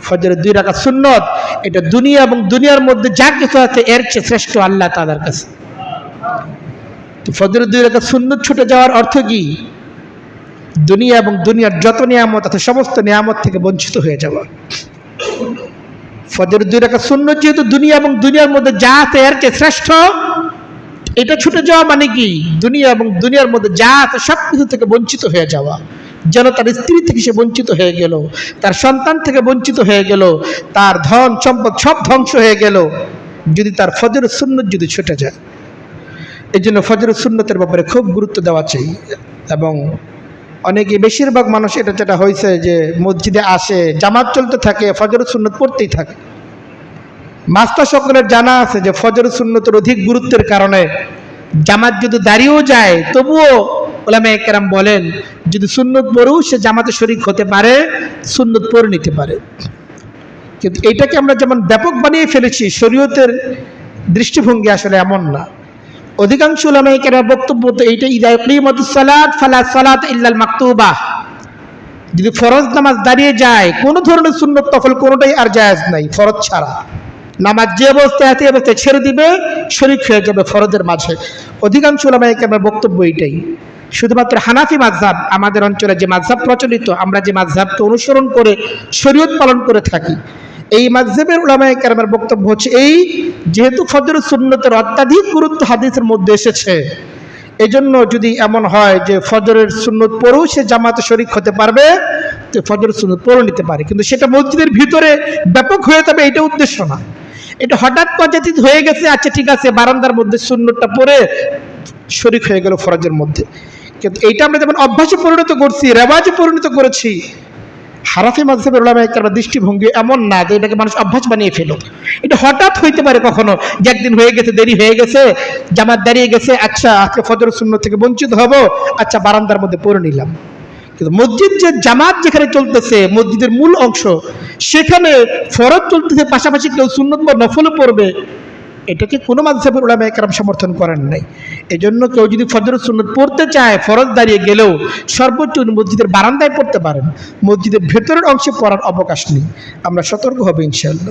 ফজরের 2 রাকাত সুন্নত, এটা দুনিয়া এবং দুনিয়ার মধ্যে যা কিছু আছে এর চেয়ে শ্রেষ্ঠ আল্লাহ তাআলার কাছে। তো ফজরের 2 রাকাত সুন্নত ছুটে যাওয়ার অর্থ কি? দুনিয়া এবং দুনিয়ার যত নিয়ামত আছে সমস্ত নিয়ামত থেকে বঞ্চিত হয়ে যাওয়া। ফজরের 2 রাকাত সুন্নত যেহেতু দুনিয়া এবং দুনিয়ার মধ্যে যা আছে এর চেয়ে শ্রেষ্ঠ, এটা ছুটে যাওয়া মানে কি? দুনিয়া এবং দুনিয়ার মধ্যে যা আছে সব কিছু থেকে বঞ্চিত হয়ে যাওয়া। যেন তার স্ত্রী থেকে সে বঞ্চিত হয়ে গেল, তার সন্তান থেকে বঞ্চিত হয়ে গেল, তার ধন সম্পদ সব ধ্বংস হয়ে গেল যদি তার ফজরের সুন্নত যদি ছুটে যায়। এই জন্য ফজরের সুন্নতের ব্যাপারে খুব গুরুত্ব দেওয়া চাই। এবং অনেকে, বেশিরভাগ মানুষ এটা যেটা হয়েছে যে মসজিদে আসে, জামাত চলতে থাকে, ফজরের সুন্নত পড়তেই থাকে। মাস্টার সকলের জানা আছে যে ফজরের সুন্নতের অধিক গুরুত্বের কারণে জামাত যদি দাঁড়িয়েও যায় তবুও উলামায়ে কেরাম বলেন যদি সুন্নত পড়েও সে জামাতে শরীক হতে পারে, সুন্নত পড়ে নিতে পারে। কিন্তু এটাকে আমরা যেমন ব্যাপক বানিয়ে ফেলেছি, শরীয়তের দৃষ্টিভঙ্গি আসলে এমন না। অধিকাংশ উলামায়ে কেরাম বক্তব্য তো এইটা, ইযা ইকিমাতুস সালাত ফালা সালাত ইল্লাল মাকতুবা, যদি ফরজ নামাজ দাঁড়িয়ে যায় কোনো ধরনের সুন্নত নফল কোনোটাই আর জায়েজ নাই ফরজ ছাড়া। নামাজ যে অবস্থায় আছে অবস্থায় ছেড়ে দিবে, শরীক হয়ে যাবে ফরজের মাঝে। অধিকাংশ উলামায়ে কেরামের বক্তব্য এইটাই। শুধুমাত্র হানাফি মাযহাব, আমাদের অঞ্চলে যে মাযহাব প্রচলিত, আমরা যে মাযহাবকে অনুসরণ করে শরীয়ত পালন করে থাকি, এই মাযহাবের উলামায়ে কেরামের বক্তব্য হচ্ছে এই, যেহেতু ফজরের সুন্নতের অত্যাধিক গুরুত্ব হাদিসের মধ্যে এসেছে, এজন্য যদি এমন হয় যে ফজরের সুন্নত পড়েও সে জামাতে শরীক হতে পারবে, তো ফজরের সুন্নত পড়ে নিতে পারে। কিন্তু সেটা মসজিদের ভিতরে ব্যাপক হয়ে যাবে এটা উদ্দেশ্য না। এটা হঠাৎ পর্যায়ে হয়ে গেছে, আচ্ছা ঠিক আছে বারান্দার মধ্যে সুন্নতটা পড়ে শরীক হয়ে গেল ফরজের মধ্যে। কিন্তু এইটা আমরা যেমন অভ্যাসে পরিণত করছি, রেওয়াজে পরিণত করেছি, হানাফি মাযহাবের উলামায়ে কেরামের দৃষ্টিভঙ্গি এমন না যে এটাকে মানুষ অভ্যাস বানিয়ে ফেলো। এটা হঠাৎ হইতে পারে কখনো, যে একদিন হয়ে গেছে, দেরি হয়ে গেছে, জামাত দাঁড়িয়ে গেছে, আচ্ছা আজকে ফজরের সুন্নত থেকে বঞ্চিত হব, আচ্ছা বারান্দার মধ্যে পড়ে নিলাম। কিন্তু মসজিদ যে জামাত যেখানে চলতেছে, মসজিদের মূল অংশ, সেখানে ফরজ চলতেছে, পাশাপাশি কেউ সুন্নত বা নফলও পড়বে, এটাকে কোনো মাযহাবের উলামায়ে কেরাম সমর্থন করেন নাই। এই জন্য কেউ যদি ফজরের সুন্নত পড়তে চায়, ফরজ দাঁড়িয়ে গেলেও সর্বোচ্চ মসজিদের বারান্দায় পড়তে পারেন, মসজিদের ভেতরের অংশে পড়ার অবকাশ নেই। আমরা সতর্ক হব ইনশাআল্লাহ।